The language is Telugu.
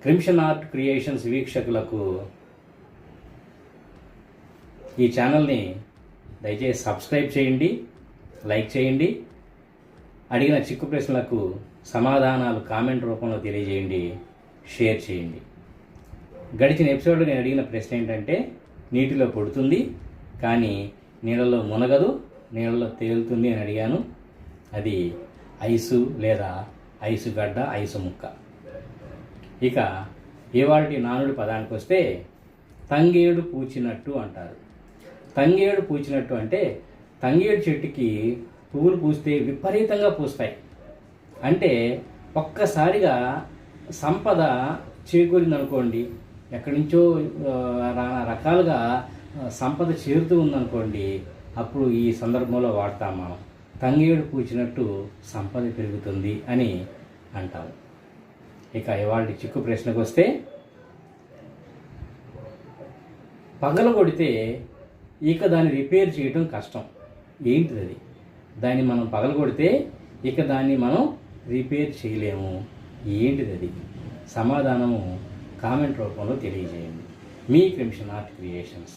క్రిమ్షన్ ఆర్ట్ క్రియేషన్స్ వీక్షకులకు ఈ ఛానల్ని దయచేసి సబ్స్క్రైబ్ చేయండి, లైక్ చేయండి. అడిగిన చిక్కు ప్రశ్నలకు సమాధానాలు కామెంట్ రూపంలో తెలియజేయండి, షేర్ చేయండి. గడిచిన ఎపిసోడ్లో నేను అడిగిన ప్రశ్న ఏంటంటే, నీటిలో పడుతుంది కానీ నీళ్ళలో మునగదు, నీళ్ళలో తేలుతుంది అని అడిగాను. అది ఐసు లేదా ఐసు గడ్డ, ఐసు ముక్క. ఇక ఇవాల్టి నానుడి పదానికి వస్తే తంగేడు పూచినట్టు అంటారు. తంగేడు పూచినట్టు అంటే తంగేడు చెట్టుకి పువ్వులు పూస్తే విపరీతంగా పూస్తాయి. అంటే ఒక్కసారిగా సంపద చేకూరిందనుకోండి, ఎక్కడి నుంచో రకాలుగా సంపద చేరుతూ ఉందనుకోండి, అప్పుడు ఈ సందర్భంలో వాడతాం మనం. తంగేడు పూచినట్టు సంపద పెరుగుతుంది అని అంటాము. ఇక ఇవాళ చిక్కు ప్రశ్నకు వస్తే, పగలగొడితే ఇక దాన్ని రిపేర్ చేయడం కష్టం. ఏంటిది అది? దాన్ని మనం పగలగొడితే ఇక దాన్ని మనం రిపేర్ చేయలేము. ఏంటిది అది? సమాధానము కామెంట్ రూపంలో తెలియజేయండి. మీ క్రిమ్షన్ ఆర్ట్ క్రియేషన్స్.